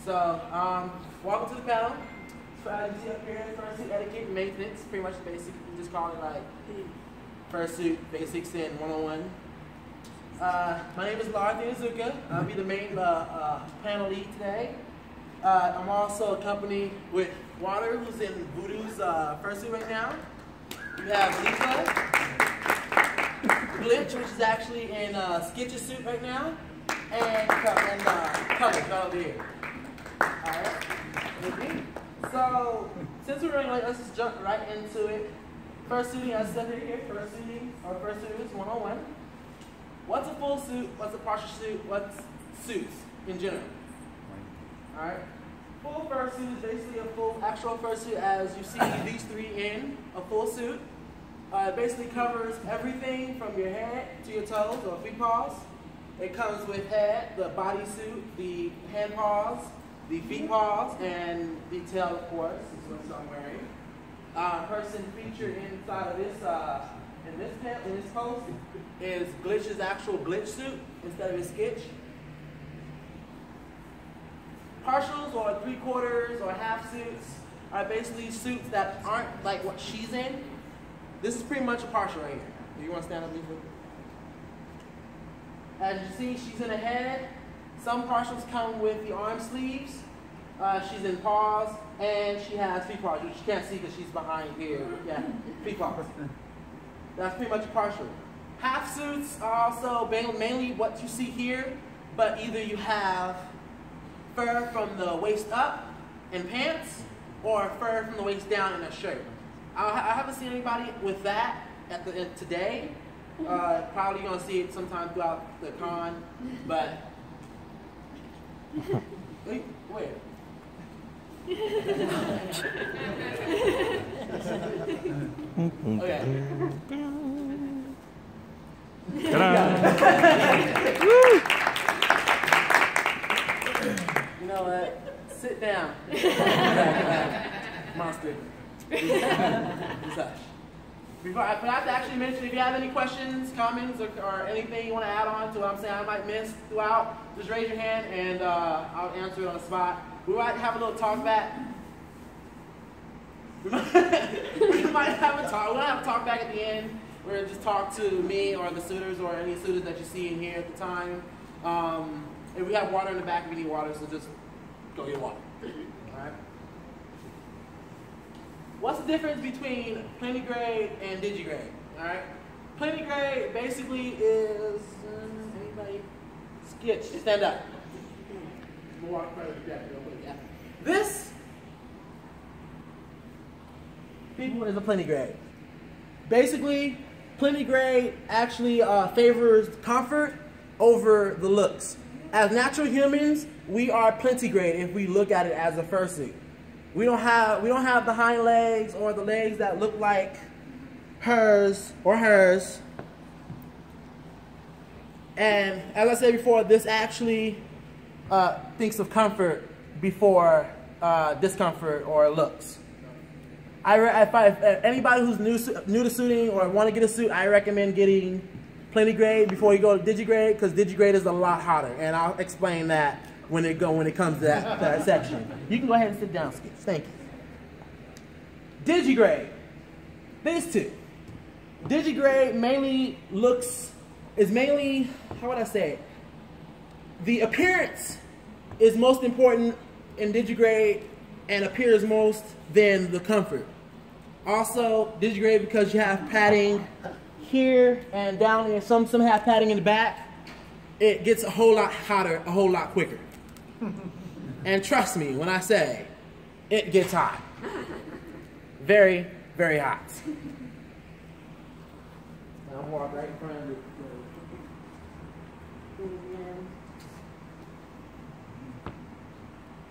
Welcome to the panel. So as you see up here, Fursuit Etiquette and Maintenance, pretty much the basic. We just call it like Fursuit Basics in 101. My name is Dingy. I'll be the main panel lead today. I'm also accompanied with Water, who's in Voodoo's Fursuit right now. We have Lisa, Glitch, which is actually in Sketch's suit right now, and Cover over here. Alright. So, since we're running late, let's just jump right into it. Fursuiting, as I said here, fursuiting, or fursuiters 101. What's a full suit? What's a partial suit? What's suits in general? Alright. Full fursuit is basically a full actual fursuit as you see these three in a full suit. It basically covers everything from your head to your toes or feet paws. It comes with head, the bodysuit, the hand paws, the feet paws, and the tail, of course, is what I'm wearing. Person featured inside of this, in this post is Glitch's actual glitch suit instead of his sketch. Partials or 3/4 or half suits are basically suits that aren't like what she's in. This is pretty much a partial right here. Do you want to stand up, Lisa? As you see, she's in a head. Some partials come with the arm sleeves. She's in paws, and she has feet paws, which you can't see because she's behind here. Yeah, feet paws. That's pretty much a partial. Half suits are also mainly what you see here, but either you have fur from the waist up in pants, or fur from the waist down in a shirt. I haven't seen anybody with that today. Probably gonna see it sometime throughout the con, but wait. Okay. You know what? Sit down. Monster. Before I have to actually mention, if you have any questions, comments, or anything you want to add on to what I'm saying I might miss throughout, just raise your hand and I'll answer it on the spot. We might have a little talk back. We might have a talk back at the end where just talk to me or the suitors or any suitors that you see in here at the time. And we have water in the back if you need water, so just go get water. Alright? What's the difference between plantigrade and digigrade? Alright? Plantigrade basically is anybody? Sketch, stand up. This people is a plantigrade. Basically, plantigrade actually favors comfort over the looks. As natural humans, we are plantigrade if we look at it as a fursuit. We don't have the hind legs or the legs that look like hers or hers. And as I said before, this actually thinks of comfort before discomfort or looks. If anybody who's new to suiting or want to get a suit, I recommend getting plantigrade before you go to digigrade, because digigrade is a lot hotter, and I'll explain that when it comes to that section. You can go ahead and sit down, Skits. Thank you. Digigrade. These two. Digigrade is mainly, how would I say it? The appearance is most important in digigrade and appears most than the comfort. Also, digigrade, because you have padding here and down here, some have padding in the back, it gets a whole lot hotter, a whole lot quicker. And trust me when I say, it gets hot. Very, very hot. Now I'm walking right in front of the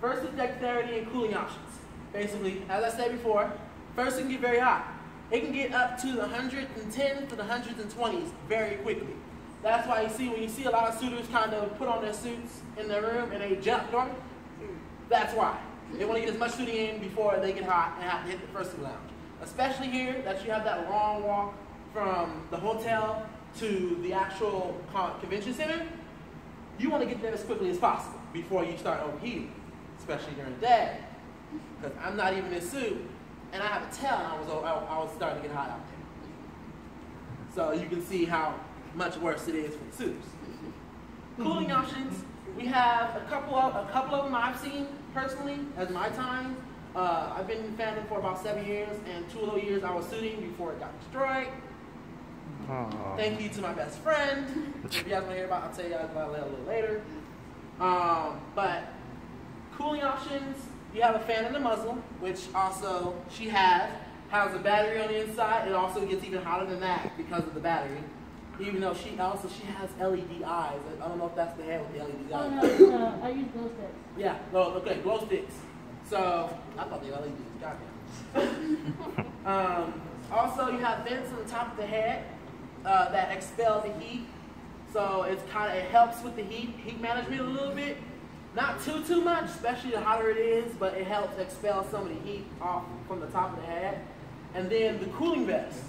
First is dexterity and cooling options. Basically, as I said before, first it can get very hot. It can get up to the 110 to the 120s very quickly. That's why when you see a lot of suitors kind of put on their suits in their room and they jump on it, that's why. They want to get as much suiting in before they get hot and have to hit the fursuit lounge. Especially here, that you have that long walk from the hotel to the actual convention center. You want to get there as quickly as possible before you start overheating. especially during the day, because I'm not even in a suit, and I have a tail, and I was starting to get hot out there. So you can see how much worse it is for the suits. Cooling options, we have a couple of them I've seen personally as my time. I've been in fandom for about 7 years, and 2 of those years I was suiting before it got destroyed. Aww. Thank you to my best friend. If you guys want to hear about it, I'll tell you guys about it a little later. But cooling options, you have a fan in the muzzle, which also she has a battery on the inside. It also gets even hotter than that because of the battery. Even though she has LED eyes. I don't know if that's the head with the LED eyes. Oh no, I use glow sticks. Yeah, okay, glow sticks. So I thought they were LEDs. Goddamn. Also, you have vents on the top of the head that expel the heat. So it helps with the heat management a little bit. Not too much, especially the hotter it is, but it helps expel some of the heat off from the top of the head. And then the cooling vest.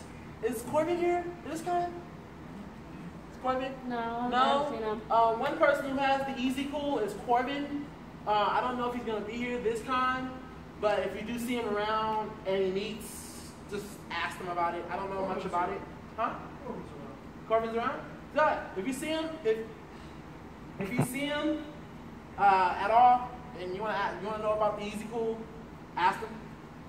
Is Corbin here? Is this guy? Is Corbin? No, I No. haven't seen him. One person who has the Easy Cool is Corbin. I don't know if he's gonna be here this time, but if you do see him around and he meets, just ask him about it. I don't know much about it. Huh? Corbin's around? Good. If you see him, if you see him at all, and you wanna know about the Easy Cool, ask him.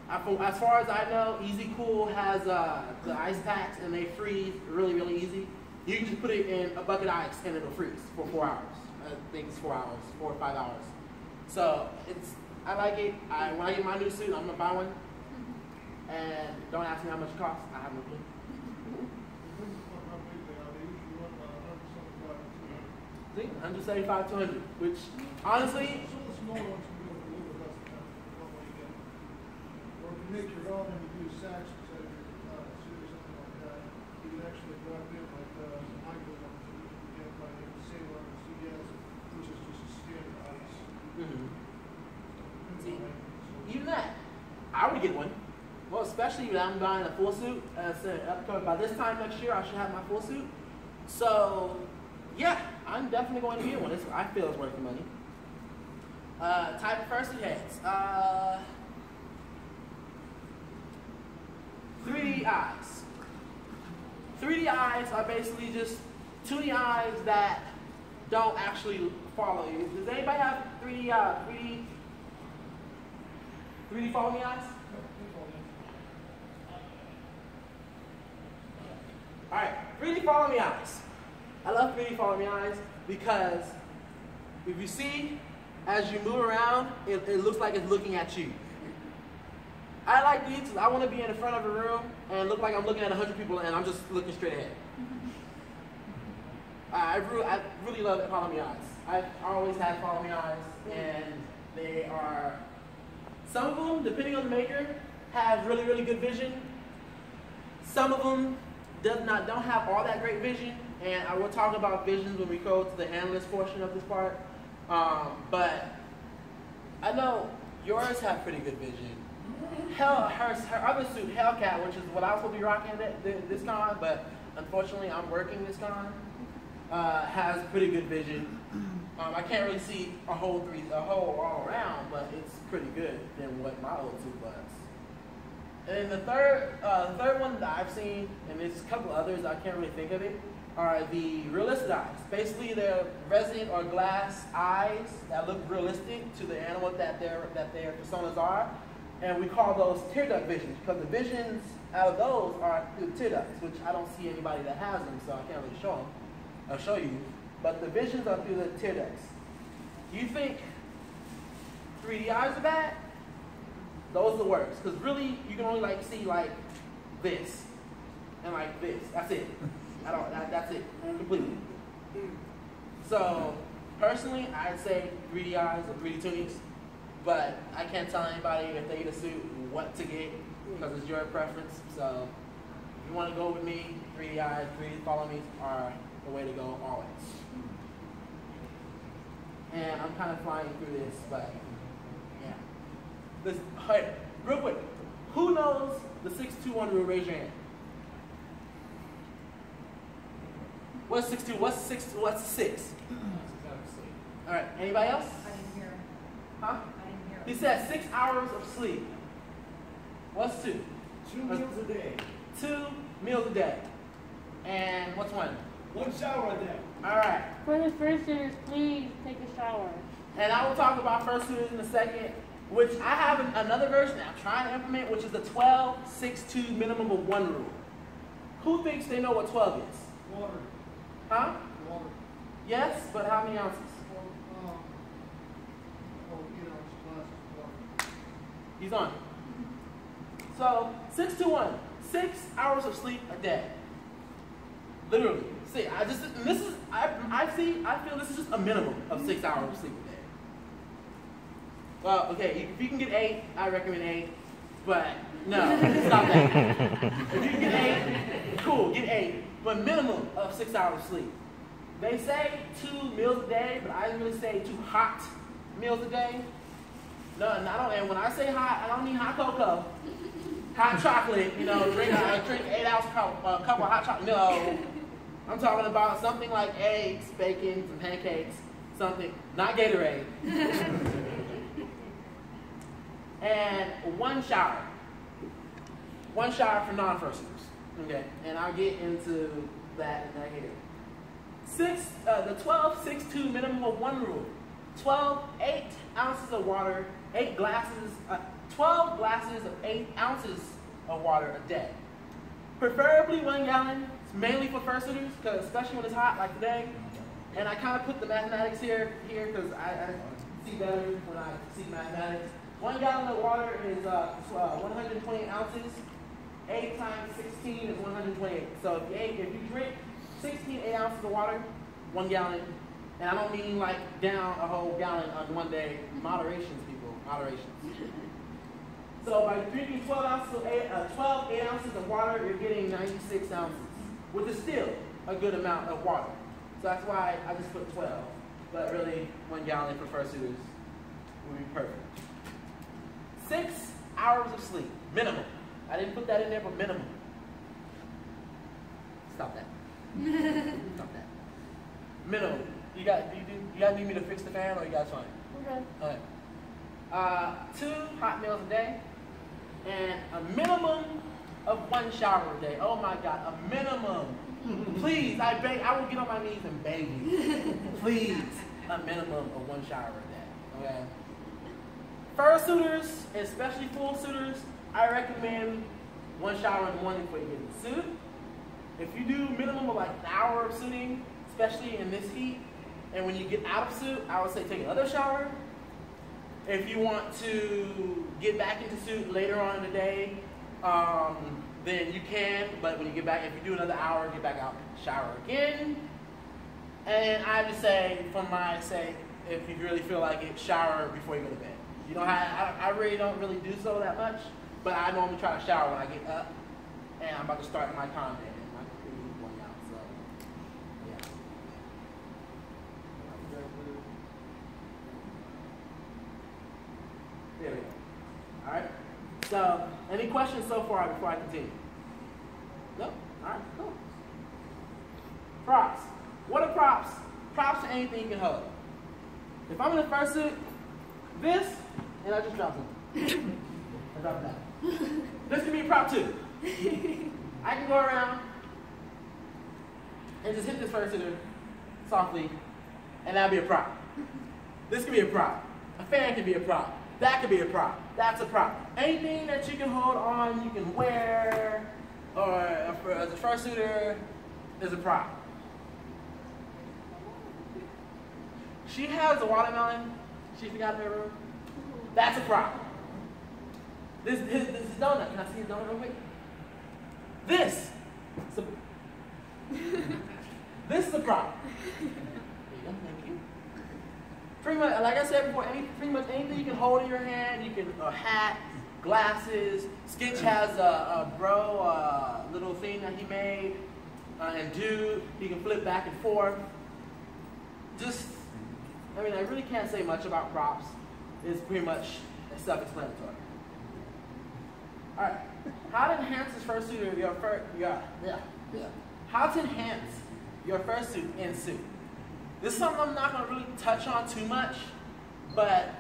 As far as I know, Easy Cool has the ice packs, and they freeze really easy. You can just put it in a bucket of ice and it'll freeze for 4 hours. I think it's 4 hours, 4 or 5 hours. So I like it. When I get my new suit, I'm gonna buy one. And don't ask me how much it costs. I have no clue. See, 175 to 100, which honestly. Make your own and you do sacks instead of your suit or something like that. You can actually drop in like Michael wants to get by the same one as he has, which is just a standard ice. See, even that, I would get one. Well, especially when I'm buying a full suit. By this time next year, I should have my full suit. So, yeah, I'm definitely going to get one. I feel it's worth the money. Type of fursuit heads. 3D eyes. 3D eyes are basically just 2D eyes that don't actually follow you. Does anybody have 3D follow me eyes? Alright, 3D follow me eyes. I love 3D follow me eyes because if you see, as you move around, it looks like it's looking at you. I like these because I want to be in the front of a room and look like I'm looking at 100 people and I'm just looking straight ahead. I really love follow me eyes. I've always had follow me eyes, and they are, some of them, depending on the maker, have really good vision. Some of them don't have all that great vision, and I will talk about visions when we go to the analyst portion of this part. But I know yours have pretty good vision. Her other suit, Hellcat, which is what I was supposed to be rocking this con, but unfortunately I'm working this con, has pretty good vision. I can't really see a whole all around, but it's pretty good than what my old suit was. And the third one that I've seen, and there's a couple others, I can't really think of it, are the realistic eyes. Basically, they're resin or glass eyes that look realistic to the animal that their personas are. And we call those tear duct visions, because the visions out of those are through tear ducts, which I don't see anybody that has them, so I can't really show them. I'll show you. But the visions are through the tear ducts. Do you think 3D eyes are bad? Those are the worst, because really you can only see this and like this. That's it. That's it completely. So personally, I'd say 3D eyes or 3D tunics. But I can't tell anybody if they get a suit what to get because it's your preference. So if you want to go with me, 3D eyes, 3D follow me are the way to go always. And I'm kind of flying through this, but yeah. Hey, real quick, who knows the 621 rule? Raise your hand. What's 6'2"? What's 6? All right. Anybody else? I didn't hear. Huh? I didn't He said 6 hours of sleep. What's 2? 2 meals a day. 2 meals a day. And what's 1? 1 shower a day. All right. For the fursuiters, please take a shower. And I will talk about fursuiters in a second, which I have another version that I'm trying to implement, which is the 12-6-2 minimum of 1 rule. Who thinks they know what 12 is? Water. Huh? Water. Yes, but how many ounces? 8 ounce glasses of water. He's on. So 6 to 1, 6 hours of sleep a day. Literally. See, I feel this is just a minimum of 6 hours of sleep a day. Well, okay, if you can get 8, I recommend 8. But no, stop that. If you can get 8, cool, get 8. But minimum of 6 hours of sleep. They say 2 meals a day, but I really say 2 hot meals a day. No, and I don't. And when I say hot, I don't mean hot cocoa, hot chocolate. You know, drink 8-ounce cup of hot chocolate. No, I'm talking about something like eggs, bacon, some pancakes, something. Not Gatorade. And 1 shower. 1 shower for non-fursuiters. Okay, and I'll get into that in that here. The 12-6-2 minimum of 1 rule. 8 ounces of water, 12 glasses of 8 ounces of water a day. Preferably 1 gallon. It's mainly for fursuiters, because especially when it's hot like today. And I kind of put the mathematics here because I see better when I see mathematics. 1 gallon of water is 128 ounces. 8 times 16 is 128. So if you drink 16 8 ounces of water, 1 gallon. And I don't mean like down a whole gallon on one day. Moderations, people. Moderations. So by drinking 12 8 ounces of water, you're getting 96 ounces, which is still a good amount of water. So that's why I just put 12. But really, 1 gallon for fursuiters would be perfect. 6 hours of sleep, minimum. I didn't put that in there, but minimum. Stop that. Stop that. Minimum. You guys need me to fix the fan, or you guys fine? Okay. All right. 2 hot meals a day, and a minimum of 1 shower a day. Oh my God, a minimum. Please, I beg. I will get on my knees and beg you. Please, a minimum of 1 shower a day. Okay. Fursuiters, especially full suiters, I recommend 1 shower in the morning before you get in the suit. If you do minimum of like an hour of suiting, especially in this heat, and when you get out of suit, I would say take another shower. If you want to get back into suit later on in the day, then you can, but when you get back, if you do another hour, get back out, shower again. And I just say, for my sake, if you really feel like it, shower before you go to bed. You know, I really don't really do so that much, but I normally try to shower when I get up, and I'm about to start my content. My computer is going out, so yeah. There we go. All right. So, any questions so far before I continue? No? All right, cool. Props. What are props? Props are anything you can hold. If I'm in a fursuit, this, and I just drop something. I drop that. This can be a prop too. I can go around and just hit this fursuiter softly, and that'll be a prop. This can be a prop. A fan can be a prop. That could be a prop. That's a prop. Anything that you can hold on, you can wear, or as a fursuiter, is a prop. She has a watermelon. She forgot in her room. That's a prop. This is donut. Can I see a donut real quick? This is a prop. There you go. Thank you. Pretty much, like I said before, pretty much anything you can hold in your hand. You can a hat, glasses. Skitch has a little thing that he made, and dude, he can flip back and forth. I mean, I really can't say much about props. It's pretty much self-explanatory. All right, how to enhance this fursuit? How to enhance your fursuit in suit? This is something I'm not going to really touch on too much, but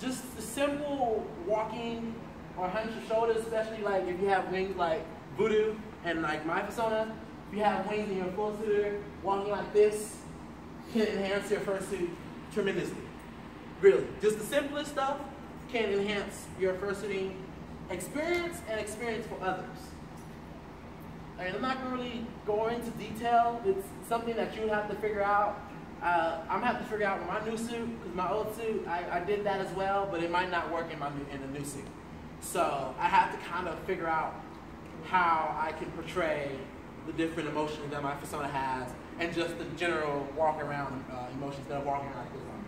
just the simple walking or hunch your shoulders, especially like if you have wings like Voodoo and like my persona. If you have wings and you're a full suitor, walking like this can enhance your fursuit tremendously. Really, just the simplest stuff can enhance your fursuiting experience and experience for others. And I'm not going to really go into detail. It's something that you would have to figure out. I'm going to have to figure out with my new suit, because my old suit, I did that as well, but it might not work in the new suit. So I have to kind of figure out how I can portray the different emotions that my persona has, and just the general walk around emotions that are walking around like this on.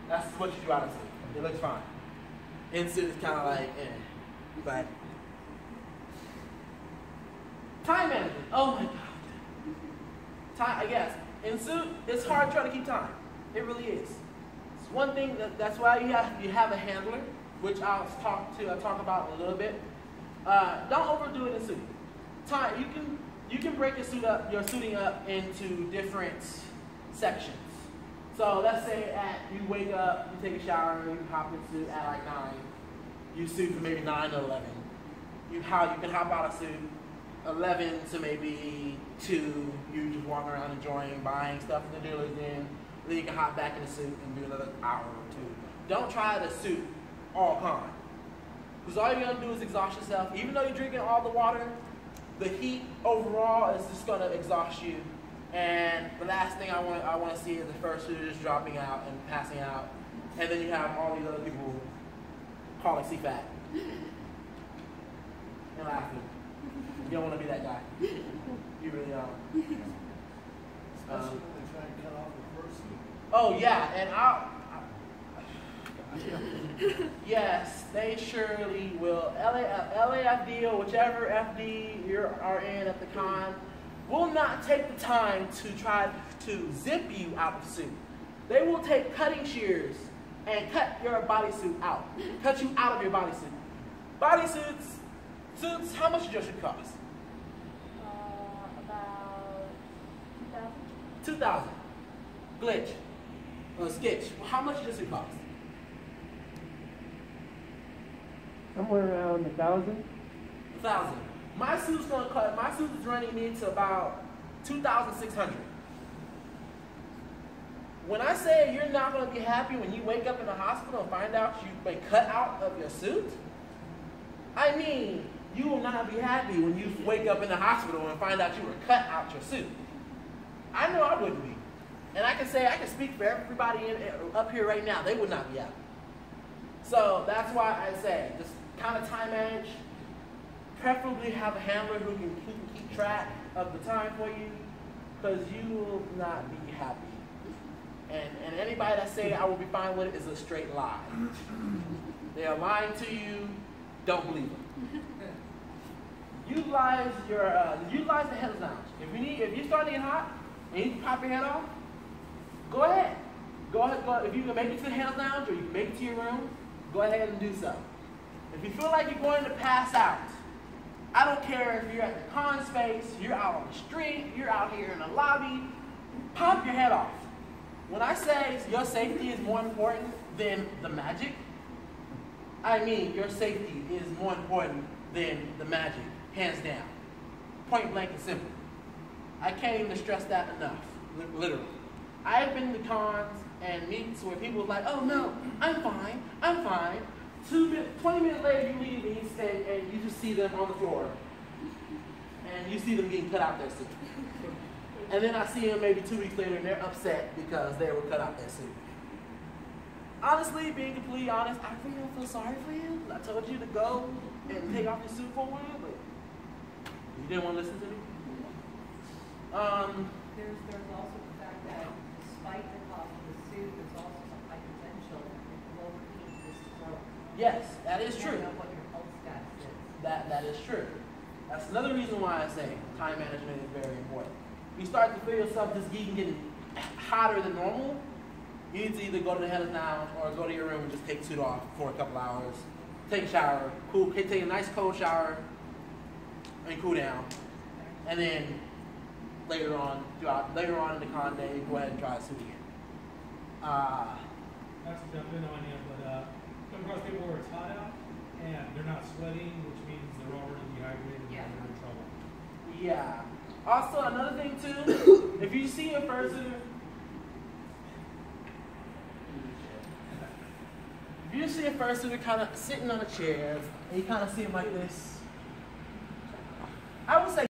That's what you do out of suit. It looks fine. In suit is kind of like, but time management. Oh my God. Time. I guess in suit, it's hard to try to keep time. It really is. It's one thing that's why you have a handler, which I'll talk about in a little bit. Don't overdo it in suit. Time. You can break your suiting up into different sections. So let's say you wake up, you take a shower, you hop in suit at like 9. You suit from maybe 9 to 11. You can hop out of suit 11 to maybe 2. You just walk around enjoying buying stuff in the dealer's den. Then you can hop back in the suit and do another hour or 2. Don't try to suit all con. Because all you're going to do is exhaust yourself. Even though you're drinking all the water, the heat overall is just going to exhaust you. And the last thing I want to see is the fursuit just dropping out and passing out. And then you have all these other people calling CFAT and laughing. You don't want to be that guy. You really don't. Especially when they try and cut off the fursuit. Oh yeah, and yes, they surely will. LAFD or whichever FD you are in at the con will not take the time to try to zip you out of the suit. They will take cutting shears and cut your bodysuit out. Cut you out of your bodysuit. Bodysuits, suits, how much does your suit cost? About 2,000. 2,000. Glitch. Or sketch. How much does it cost? Somewhere around 1,000. 1,000. My suit is running me to about 2,600. When I say you're not going to be happy when you wake up in the hospital and find out you've been cut out of your suit, I mean, you will not be happy when you wake up in the hospital and find out you were cut out your suit. I know I wouldn't be. And I can speak for everybody up here right now, they would not be happy. So that's why I say, just kind of time manage. Preferably have a handler who can keep track of the time for you, because you will not be happy. And anybody that say I will be fine with it is a straight lie. They are lying to you. Don't believe them. Utilize the head lounge. If you're starting to get hot and you pop your head off, go ahead. Go ahead. If you can make it to the head lounge or you can make it to your room, go ahead and do so. If you feel like you're going to pass out, I don't care if you're at the con space, you're out on the street, you're out here in the lobby, pop your head off. When I say your safety is more important than the magic, I mean your safety is more important than the magic, hands down. Point blank and simple. I can't even stress that enough, literally. I've been to cons and meets where people are like, oh no, I'm fine. 20 minutes later you leave and you just see them on the floor. And you see them getting cut out their suit. And then I see them maybe 2 weeks later and they're upset because they were cut out their suit. Honestly, being completely honest, I really don't feel sorry for you. I told you to go and take off your suit for a while, but you didn't want to listen to me? There's also the fact that despite the cost of the suit, there's also some high potential that will overheat this stroke. Yes, that is true. You know what your health status is. That is true. That's another reason why I say time management is very important. If you start to feel yourself just getting hotter than normal, you need to either go to the head lounge or go to your room and just take the suit off for a couple hours, take a shower, take a nice cold shower, and cool down, and then later on in the con day, go ahead and try a suit again. not to jump in on you, but come across people where it's hot out and they're not sweating, which means they're already dehydrated and Yeah. they're in trouble. Yeah. Also, another thing too, if you see a fursuiter, if you see a fursuiter kind of sitting on a chair and you kind of see him like this, I would say